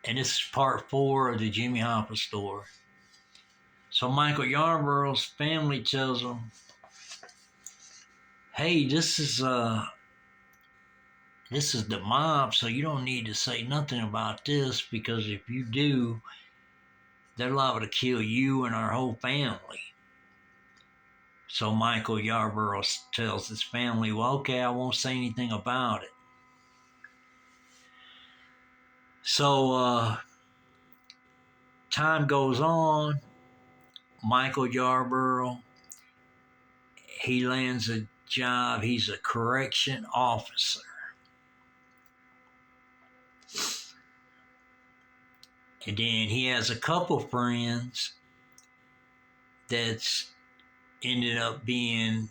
And this is part 4 of the Jimmy Hoffa story. So Michael Yarborough's family tells him, hey, this is the mob, so you don't need to say nothing about this, because if you do, they're liable to kill you and our whole family. So Michael Yarborough tells his family, well, okay, I won't say anything about it. So time goes on. Michael Yarborough, he lands a job. He's a correction officer. And then he has a couple friends that's ended up being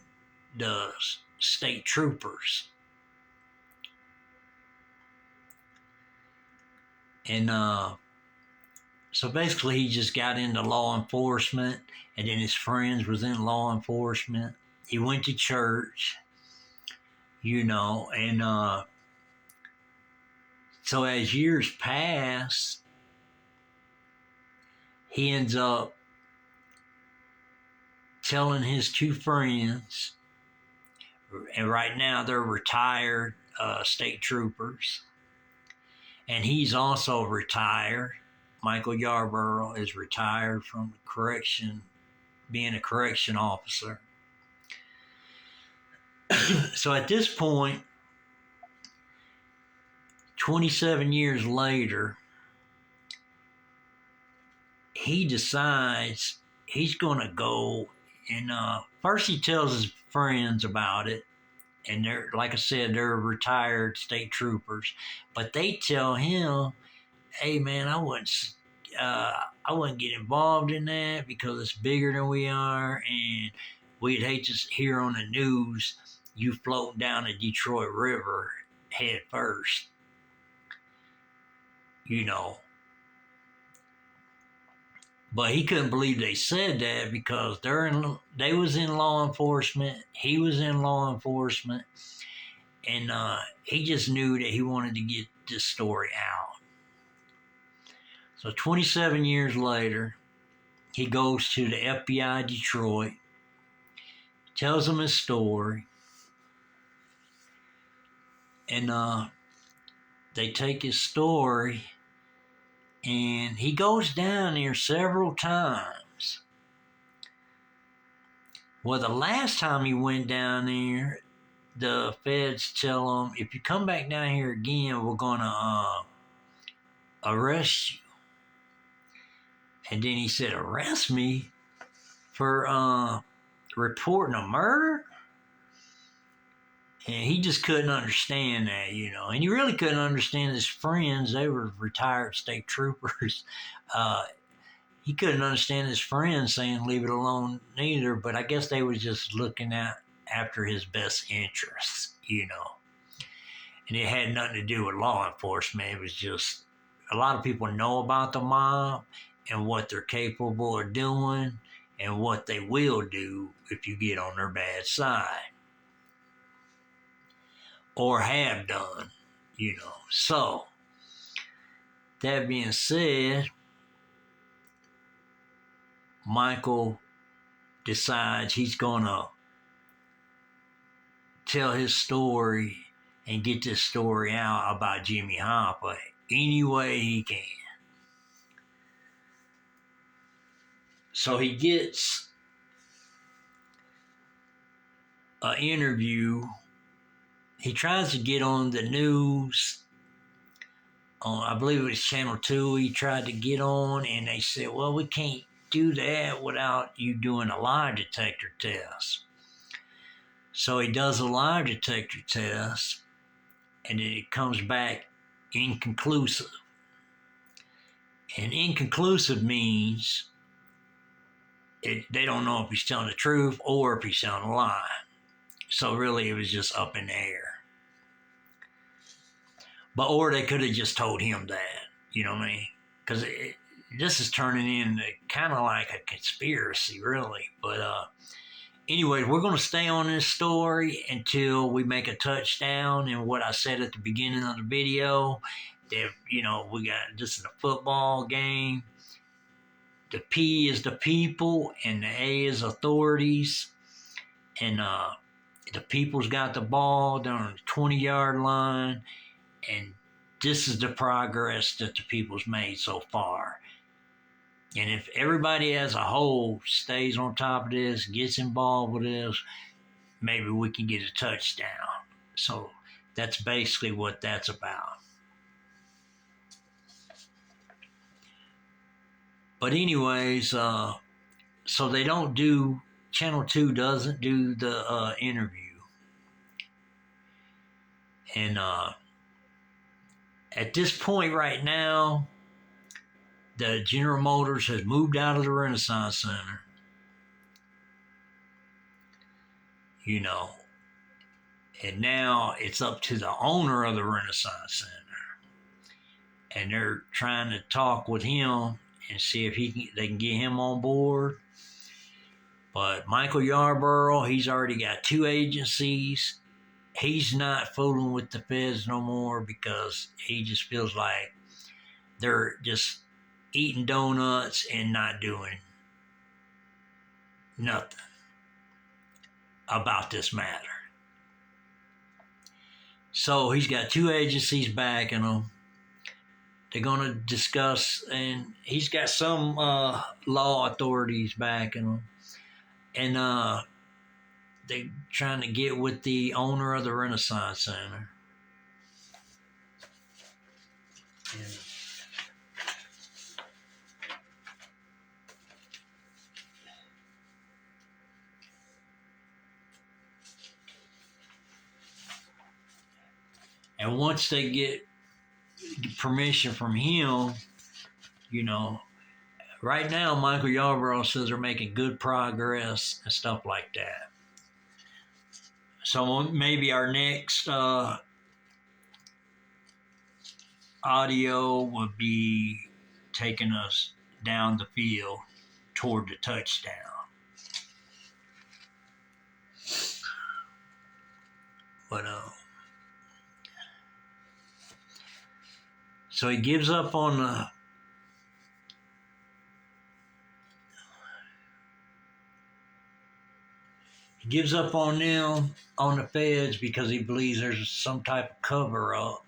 the state troopers. And so basically he just got into law enforcement, and then his friends was in law enforcement. He went to church, and so as years pass, he ends up telling his two friends, and right now they're retired state troopers, and he's also retired. Michael Yarborough is retired from being a correction officer. So at this point, 27 years later, he decides he's going to go and first he tells his friends about it. And they're, like I said, they're retired state troopers, but they tell him, hey man, I wouldn't get involved in that because it's bigger than we are, and we'd hate to hear on the news you floating down the Detroit River head first. But he couldn't believe they said that, because they was in law enforcement, he was in law enforcement, and he just knew that he wanted to get this story out. So 27 years later, he goes to the FBI Detroit, tells them his story, and they take his story, and he goes down there several times. Well, the last time he went down there, the feds tell him, if you come back down here again, we're going to arrest you. And then he said, arrest me for reporting a murder? And he just couldn't understand that, And he really couldn't understand his friends. They were retired state troopers. He couldn't understand his friends saying leave it alone neither, but I guess they were just looking after his best interests, And it had nothing to do with law enforcement. It was just, a lot of people know about the mob and what they're capable of doing and what they will do if you get on their bad side. Or have done, So, that being said, Michael decides he's going to tell his story and get this story out about Jimmy Hoffa any way he can. So he gets an interview. He tries to get on the news. I believe it was Channel 2 he tried to get on, and they said, well, we can't do that without you doing a lie detector test. So he does a lie detector test, and then it comes back inconclusive. And inconclusive means they don't know if he's telling the truth or if he's telling a lie. So really, it was just up in the air. Or they could have just told him that, you know what I mean? Because this is turning into kind of like a conspiracy, really. But anyway, we're going to stay on this story until we make a touchdown in what I said at the beginning of the video. we got this is a football game. The P is the people, and the A is authorities, and the people's got the ball down on the 20-yard line, and this is the progress that the people's made so far. And if everybody as a whole stays on top of this, gets involved with this, maybe we can get a touchdown. So that's basically what that's about. But anyways, so they don't do, Channel 2 doesn't do the interview. And at this point right now, the General Motors has moved out of the Renaissance Center. And now it's up to the owner of the Renaissance Center. And they're trying to talk with him and see if they can get him on board. But Michael Yarborough, he's already got 2 agencies. He's not fooling with the feds no more because he just feels like they're just eating donuts and not doing nothing about this matter. So he's got 2 agencies backing him. They're going to discuss, and he's got some law authorities backing him. And they're trying to get with the owner of the Renaissance Center. And once they get permission from him, right now Michael Yarborough says they're making good progress and stuff like that. So maybe our next audio would be taking us down the field toward the touchdown. But so he gives up on the them, on the feds, because he believes there's some type of cover-up,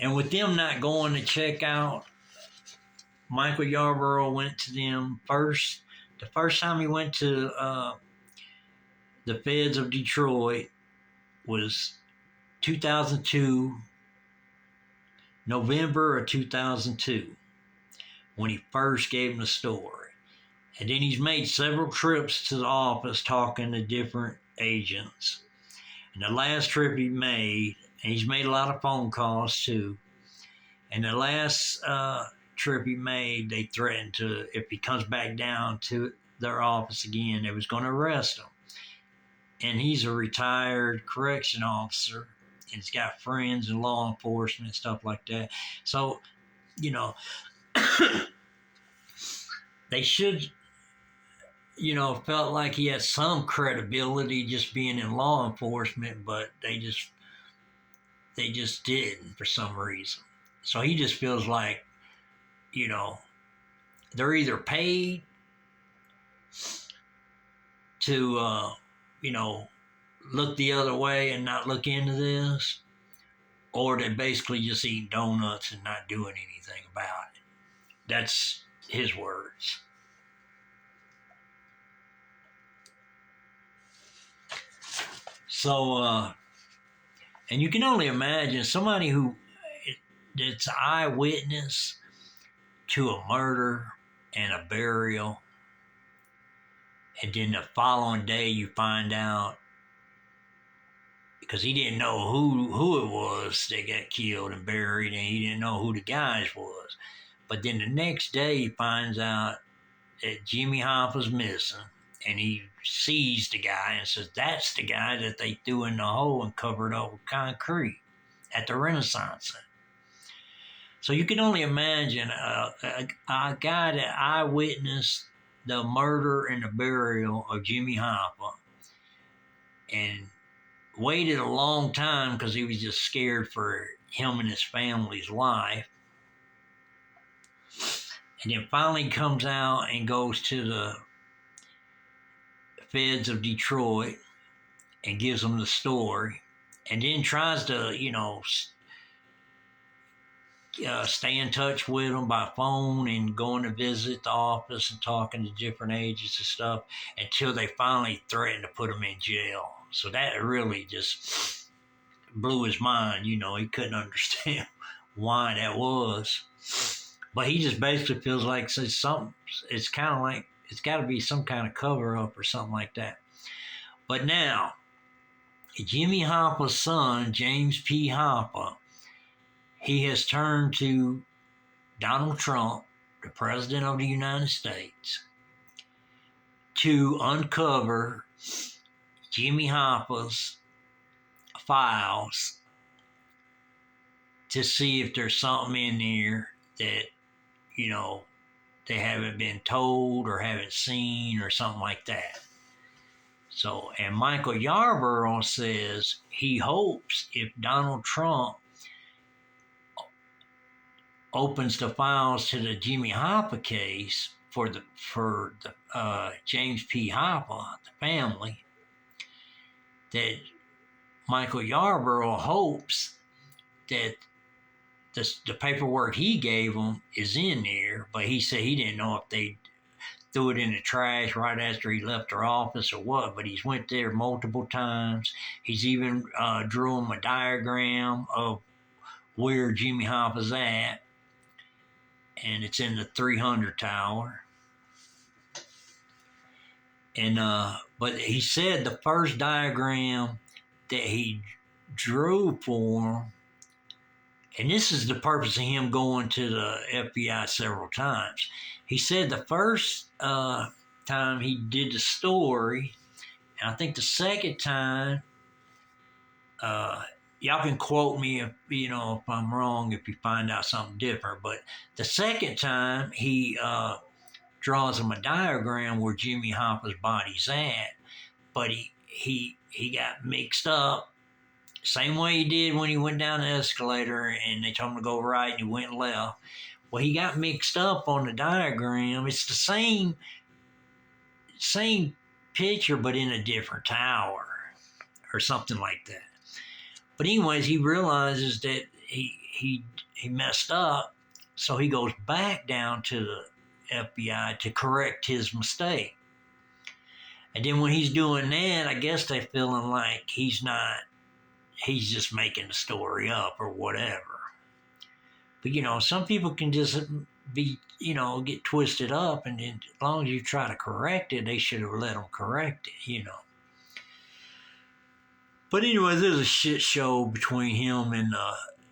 And with them not going to check out, Michael Yarborough went to them first. The first time he went to the feds of Detroit was 2002, November of 2002, when he first gave him the story. And then he's made several trips to the office talking to different agents. And the last trip he made, and he's made a lot of phone calls too, and the last trip he made, they threatened to, if he comes back down to their office again, they was going to arrest him. And he's a retired correction officer, and he's got friends in law enforcement and stuff like that. So, they should, felt like he had some credibility just being in law enforcement, but they just didn't for some reason. So he just feels like, they're either paid to, look the other way and not look into this, or they basically just eat donuts and not doing anything about it. That's his words. So, and you can only imagine somebody that's an eyewitness to a murder and a burial, and then the following day you find out, because he didn't know who it was that got killed and buried, and he didn't know who the guys was. But then the next day he finds out that Jimmy Hoffa's missing, and he sees the guy and says, that's the guy that they threw in the hole and covered up with concrete at the Renaissance Center. So you can only imagine a guy that eyewitnessed the murder and the burial of Jimmy Hoffa, and waited a long time because he was just scared for him and his family's life. And then finally comes out and goes to the feds of Detroit and gives them the story. And then tries to, stay in touch with them by phone and going to visit the office and talking to different agents and stuff until they finally threatened to put him in jail. So that really just blew his mind. He couldn't understand why that was. But he just basically feels like it's kind of like it's got to be some kind of cover up or something like that. But now, Jimmy Hoffa's son, James P. Hoffa, he has turned to Donald Trump, the President of the United States, to uncover Jimmy Hoffa's files to see if there's something in there that, they haven't been told or haven't seen or something like that. So, and Michael Yarborough says he hopes if Donald Trump opens the files to the Jimmy Hoffa case for the James P. Hoffa, the family, that Michael Yarborough hopes that the paperwork he gave them is in there, but he said he didn't know if they threw it in the trash right after he left their office or what, but he's went there multiple times. He's even drew him a diagram of where Jimmy Hoffa's at, and it's in the 300 tower. And but he said the first diagram that he drew for him, and this is the purpose of him going to the FBI several times. He said the first time he did the story, and I think the second time, y'all can quote me if I'm wrong, if you find out something different. But the second time he draws him a diagram where Jimmy Hoffa's body's at, but he got mixed up. Same way he did when he went down the escalator and they told him to go right and he went left. Well, he got mixed up on the diagram. It's the same picture, but in a different tower or something like that. But anyways, he realizes that he messed up, so he goes back down to the FBI to correct his mistake. And then when he's doing that, I guess they're feeling like he's just making the story up or whatever. But, some people can just be, get twisted up, and then as long as you try to correct it, they should have let them correct it. But anyway, there's a shit show between him and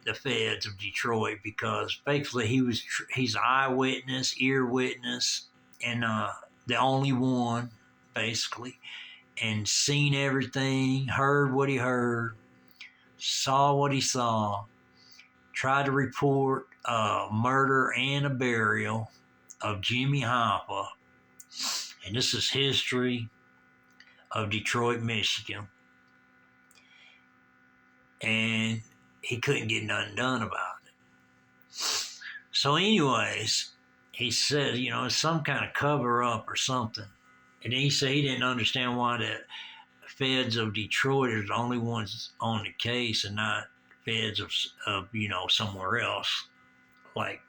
the feds of Detroit because basically he's an eyewitness, ear witness, and the only one, basically, and seen everything, heard what he heard, saw what he saw, tried to report a murder and a burial of Jimmy Hoffa. And this is history of Detroit, Michigan. And he couldn't get nothing done about it. So anyways, he said, it's some kind of cover up or something. And then he said he didn't understand why the feds of Detroit are the only ones on the case and not feds of somewhere else. Like,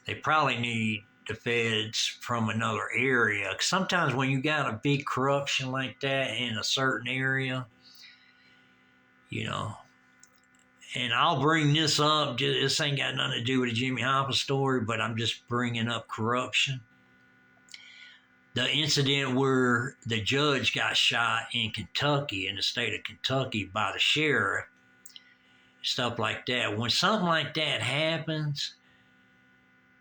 they probably need the feds from another area. Sometimes when you got a big corruption like that in a certain area, and I'll bring this up. This ain't got nothing to do with the Jimmy Hoffa story, but I'm just bringing up corruption. The incident where the judge got shot in Kentucky, in the state of Kentucky, by the sheriff, stuff like that. When something like that happens,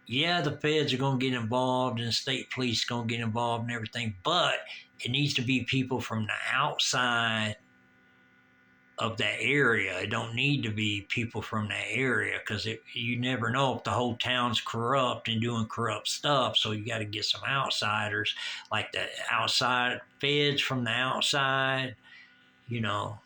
yeah, the feds are going to get involved and the state police are going to get involved and everything, but it needs to be people from the outside of that area. It don't need to be people from that area because you never know if the whole town's corrupt and doing corrupt stuff. So you got to get some outsiders, like the outside feds from the outside, you know,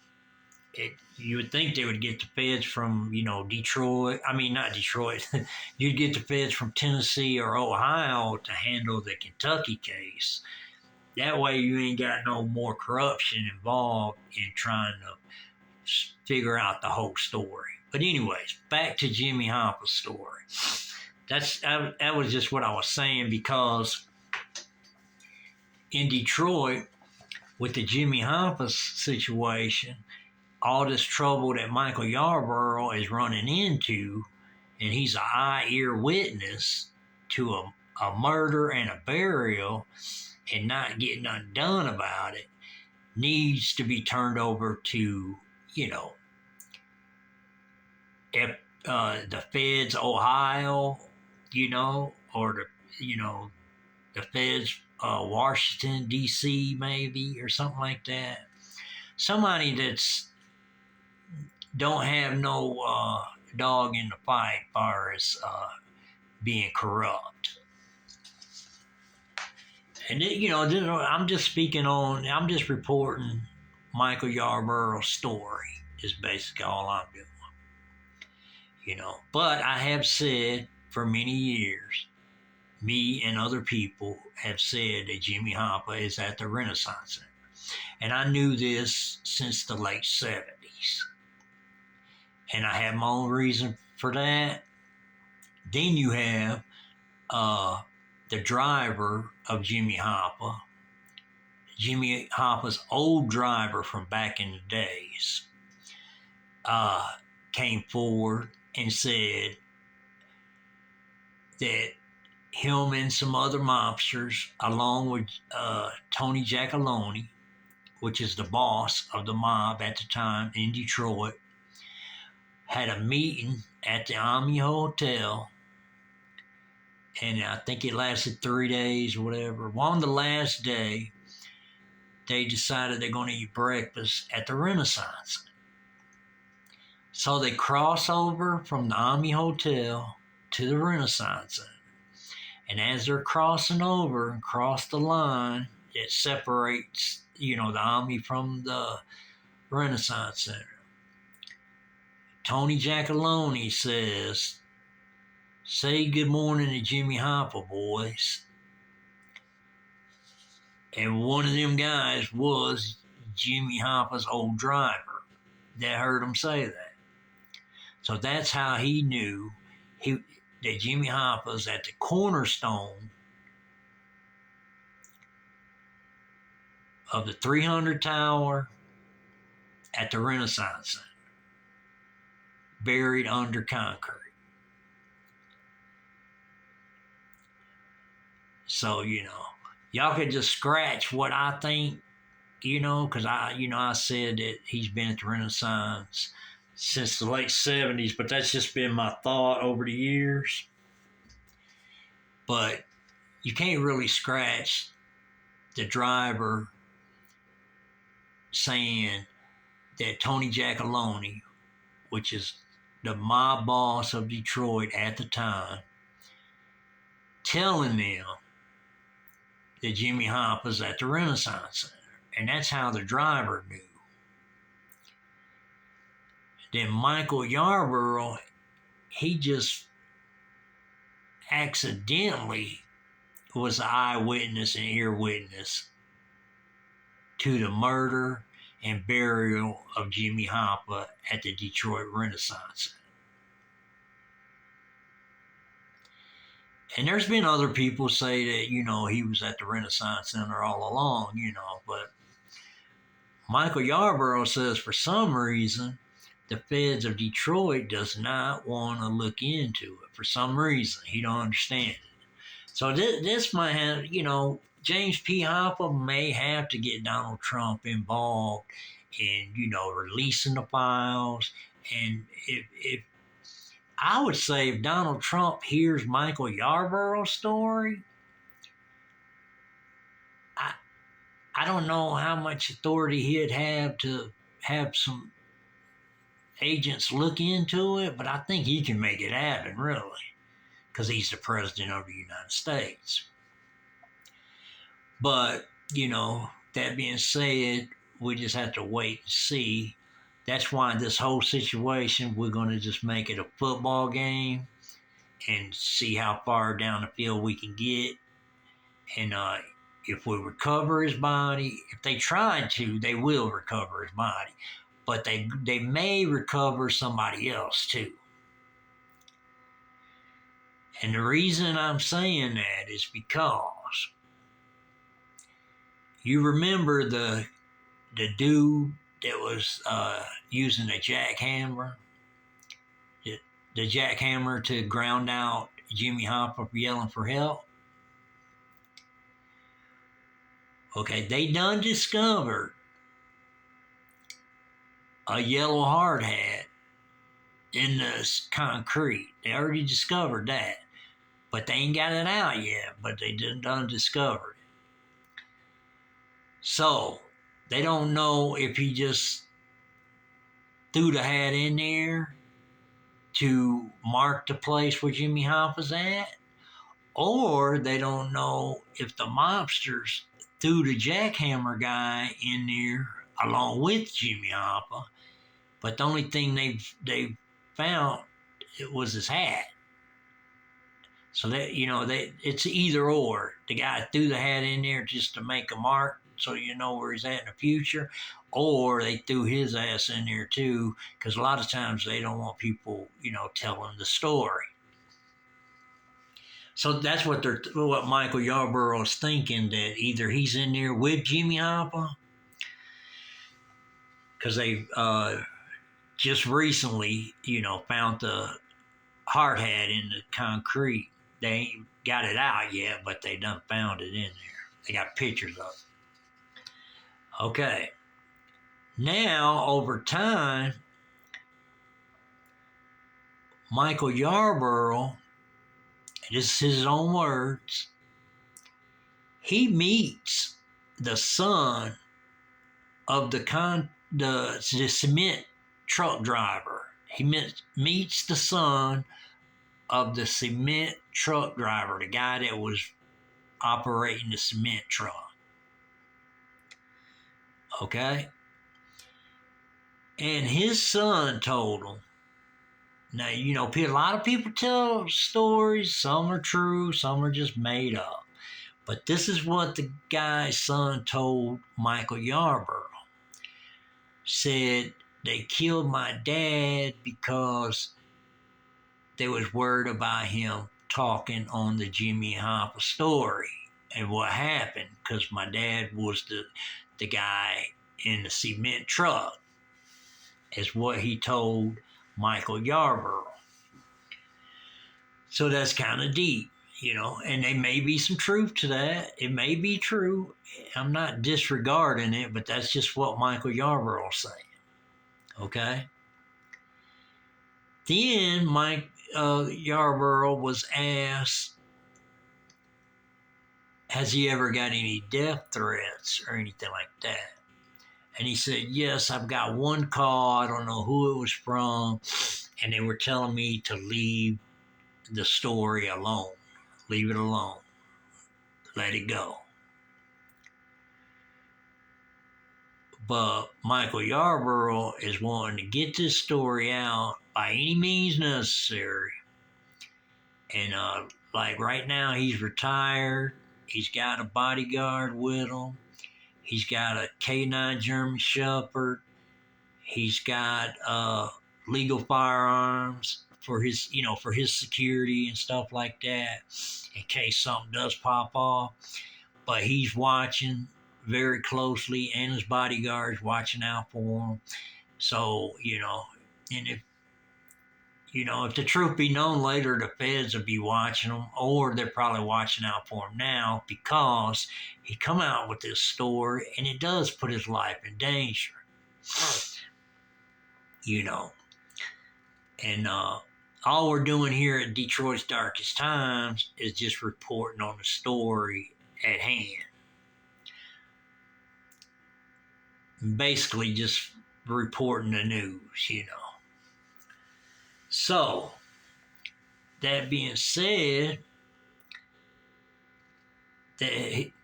you would think they would get the feds from, Detroit. I mean, not Detroit. You'd get the feds from Tennessee or Ohio to handle the Kentucky case. That way, you ain't got no more corruption involved in trying to figure out the whole story. But anyways, back to Jimmy Hoffa's story. That was just what I was saying, because in Detroit, with the Jimmy Hoffa situation, all this trouble that Michael Yarborough is running into, and he's an eye ear witness to a murder and a burial, and not getting undone about it, needs to be turned over to, if the feds, Ohio, or the feds, Washington D.C. maybe, or something like that. Somebody that's don't have no dog in the fight as far as being corrupt. And I'm just reporting Michael Yarborough's story is basically all I'm doing. But I have said for many years, me and other people have said that Jimmy Hoffa is at the Renaissance Center. And I knew this since the late 70s. And I have my own reason for that. Then you have the driver of Jimmy Hoffa, Jimmy Hoffa's old driver from back in the days, came forward and said that him and some other mobsters, along with Tony Giacalone, which is the boss of the mob at the time in Detroit, had a meeting at the Army Hotel, and I think it lasted 3 days or whatever. On the last day, they decided they're going to eat breakfast at the Renaissance. So they cross over from the Army Hotel to the Renaissance Center. And as they're crossing over and cross the line that separates, the Army from the Renaissance Center, Tony Giacalone says, "Say good morning to Jimmy Hoffa, boys." And one of them guys was Jimmy Hoffa's old driver that heard him say that. So that's how he knew that Jimmy Hoffa's at the cornerstone of the 300 Tower at the Renaissance Center, buried under concrete. So, y'all could just scratch what I think, because I said that he's been at the Renaissance since the late 70s, but that's just been my thought over the years. But you can't really scratch the driver saying that Tony Giacalone, which is the mob boss of Detroit at the time, telling them that Jimmy Hoffa's at the Renaissance Center. And that's how the driver knew. Then Michael Yarborough, he just accidentally was an eyewitness and ear witness to the murder and burial of Jimmy Hoffa at the Detroit Renaissance Center. And there's been other people say that, he was at the Renaissance Center all along, but Michael Yarborough says for some reason the feds of Detroit does not want to look into it. For some reason, he don't understand it. So this might have, James P. Hoffa may have to get Donald Trump involved in, releasing the files. And if I would say if Donald Trump hears Michael Yarborough's story, I don't know how much authority he'd have to have some agents look into it, but I think he can make it happen, really, because he's the president of the United States. But, that being said, we just have to wait and see. That's why this whole situation, we're going to just make it a football game and see how far down the field we can get. And if we recover his body, if they tried to, they will recover his body. But they may recover somebody else too. And the reason I'm saying that is because you remember the dude that was using the jackhammer, the jackhammer to ground out Jimmy Hoffa for yelling for help. Okay, they done discovered a yellow hard hat in this concrete. They already discovered that, but they ain't got it out yet. But they done discovered it. So they don't know if he just threw the hat in there to mark the place where Jimmy Hoffa's at, or they don't know if the mobsters threw the jackhammer guy in there along with Jimmy Hoffa, but the only thing they found it was his hat. So that it's either or. The guy threw the hat in there just to make a mark so you know where he's at in the future, or they threw his ass in there too, because a lot of times they don't want people, telling the story. So that's what Michael Yarborough is thinking, that either he's in there with Jimmy Hoffa, because they just recently, found the hard hat in the concrete. They ain't got it out yet, but they done found it in there. They got pictures of it. Okay. Now, over time, Michael Yarborough, this is his own words, he meets the son of the cement truck driver. He meets the son of the cement truck driver, the guy that was operating the cement truck. Okay? And his son told him, now, a lot of people tell stories. Some are true, some are just made up. But this is what the guy's son told Michael Yarborough. Said, they killed my dad because they was worried about him talking on the Jimmy Hoffa story and what happened, because my dad was the guy in the cement truck, is what he told Michael Yarborough. So that's kind of deep, and there may be some truth to that. It may be true. I'm not disregarding it, but that's just what Michael Yarborough's saying. Okay? Then Mike Yarborough was asked, has he ever got any death threats or anything like that? And he said, yes, I've got one call. I don't know who it was from. And they were telling me to leave the story alone. Leave it alone. Let it go. But Michael Yarborough is wanting to get this story out by any means necessary. And like right now, he's retired. He's got a bodyguard with him. He's got a K9 German Shepherd. He's got legal firearms for his security and stuff like that, in case something does pop off. But he's watching very closely, and his bodyguard's watching out for him. So, and if the truth be known later, the feds will be watching him, or they're probably watching out for him now, because he come out with this story and it does put his life in danger. And all we're doing here at Detroit's Darkest Times is just reporting on the story at hand. Basically just reporting the news, So, that being said,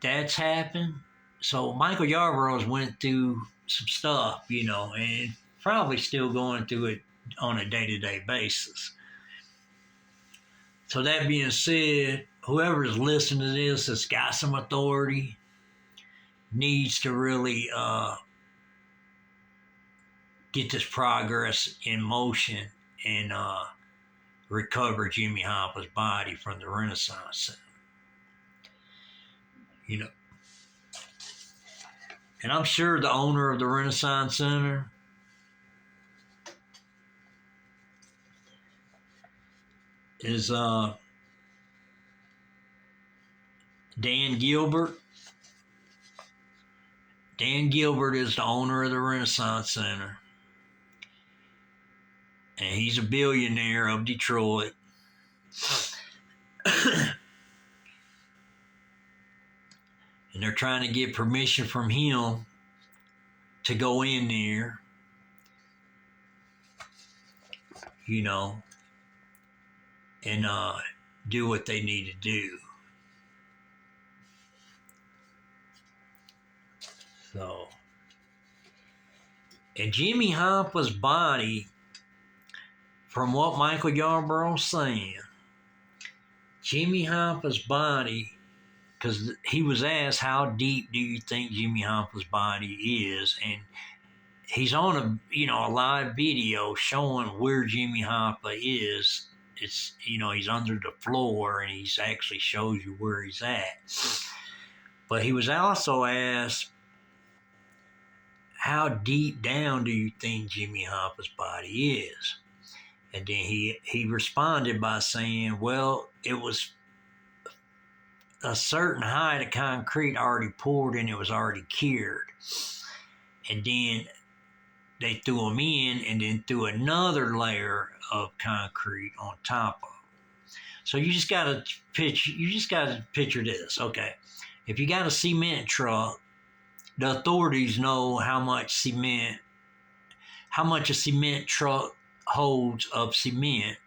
that's happened. So Michael Yarborough's went through some stuff, and probably still going through it on a day-to-day basis. So that being said, whoever is listening to this that's got some authority needs to really get this progress in motion and recover Jimmy Hoffa's body from the Renaissance Center. And I'm sure the owner of the Renaissance Center is Dan Gilbert. Dan Gilbert is the owner of the Renaissance Center. And he's a billionaire of Detroit. And they're trying to get permission from him to go in there, and do what they need to do. So, and Jimmy Hoffa's body, from what Michael Yarborough's saying, Jimmy Hoffa's body, because he was asked, how deep do you think Jimmy Hoffa's body is? And he's on a live video showing where Jimmy Hoffa is. It's, he's under the floor and he's actually shows you where he's at. But he was also asked, how deep down do you think Jimmy Hoffa's body is? And then he responded by saying, well, it was a certain height of concrete already poured and it was already cured. And then they threw him in and then threw another layer of concrete on top of it. So you just gotta picture this. Okay. If you got a cement truck, the authorities know how much a cement truck holds of cement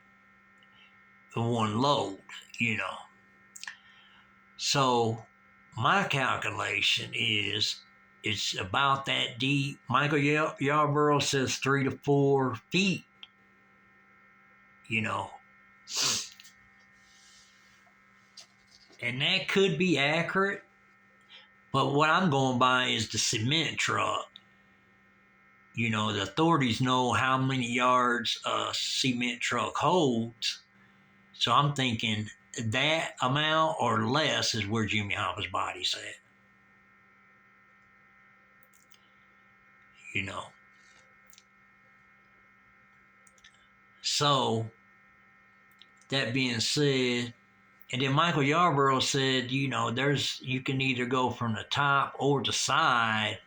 in one load, So my calculation is it's about that deep. Michael Yarborough says 3 to 4 feet, And that could be accurate, but what I'm going by is the cement truck. The authorities know how many yards a cement truck holds. So I'm thinking that amount or less is where Jimmy Hoffa's body's at. So, that being said, and then Michael Yarborough said, you can either go from the top or the side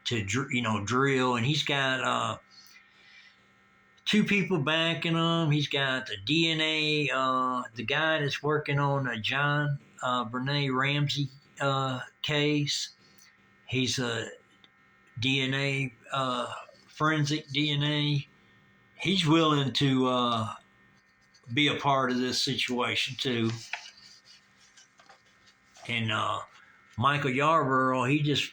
to, drill. And he's got 2 people backing him. He's got the DNA, the guy that's working on the John Benet Ramsey case. He's a DNA, forensic DNA. He's willing to be a part of this situation too. And Michael Yarborough, he just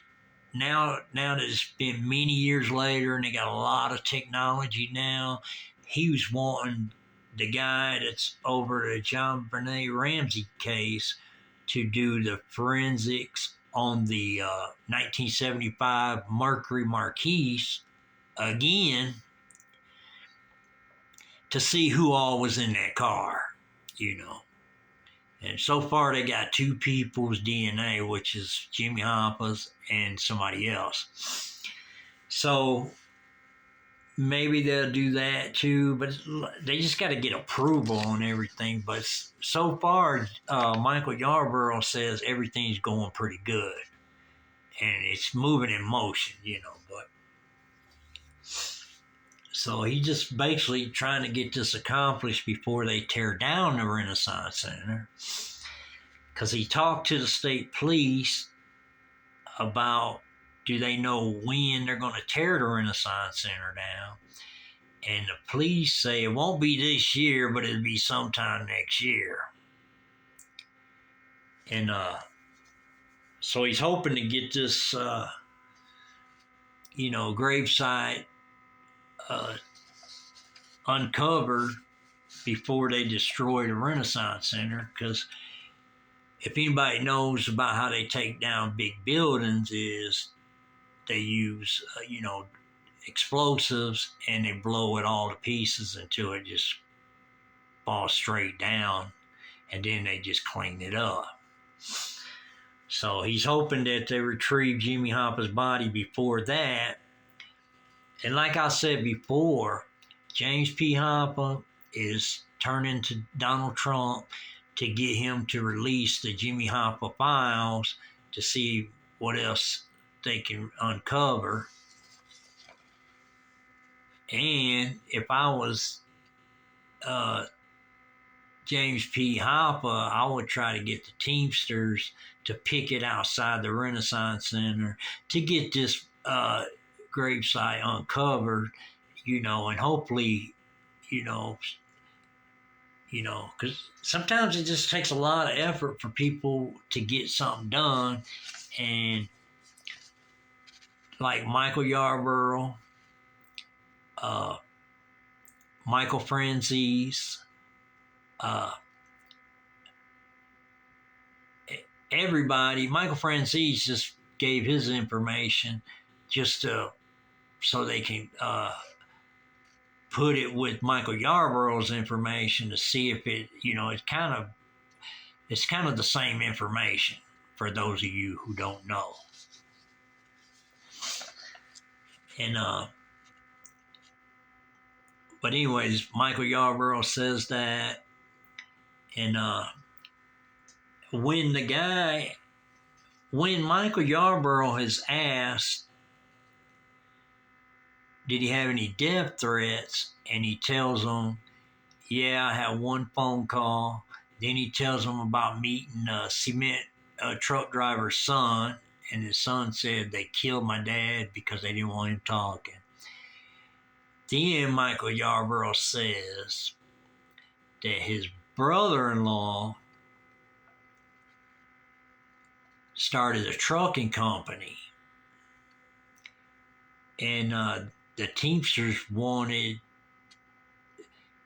now that it's been many years later and they got a lot of technology now, he was wanting the guy that's over the John Benet Ramsey case to do the forensics on the 1975 Mercury Marquise again to see who all was in that car, And so far they got 2 people's DNA, which is Jimmy Hoffa's and somebody else. So maybe they'll do that too, but they just got to get approval on everything. But so far, Michael Yarborough says everything's going pretty good. And it's moving in motion, but so he's just basically trying to get this accomplished before they tear down the Renaissance Center. Because he talked to the state police about, do they know when they're going to tear the Renaissance Center down? And the police say it won't be this year, but it'll be sometime next year. And so he's hoping to get this gravesite uncovered before they destroy the Renaissance Center. Because if anybody knows about how they take down big buildings, is they use explosives and they blow it all to pieces until it just falls straight down, and then they just clean it up. So he's hoping that they retrieve Jimmy Hoffa's body before that. And like I said before, James P. Hoffa is turning to Donald Trump to get him to release the Jimmy Hoffa files to see what else they can uncover. And if I was James P. Hoffa, I would try to get the Teamsters to picket outside the Renaissance Center to get this gravesite uncovered, and hopefully, because sometimes it just takes a lot of effort for people to get something done. And like Michael Yarborough, Michael Franzese, everybody, Michael Franzese just gave his information just so they can put it with Michael Yarborough's information to see if it, it's kind of the same information for those of you who don't know. And but anyways, Michael Yarborough says that, and when Michael Yarborough is asked, did he have any death threats? And he tells them, yeah, I had one phone call. Then he tells them about meeting a cement truck driver's son. And his son said they killed my dad because they didn't want him talking. Then Michael Yarborough says that his brother-in-law started a trucking company. And the Teamsters wanted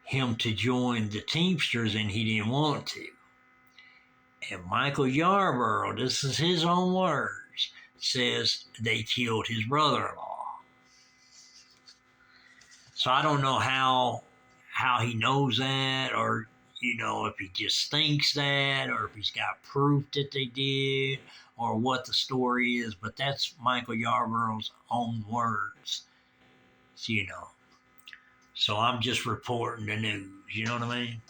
him to join the Teamsters, and he didn't want to. And Michael Yarborough, this is his own words, says they killed his brother-in-law. So I don't know how he knows that, or if he just thinks that, or if he's got proof that they did, or what the story is. But that's Michael Yarborough's own words. So I'm just reporting the news. You know what I mean?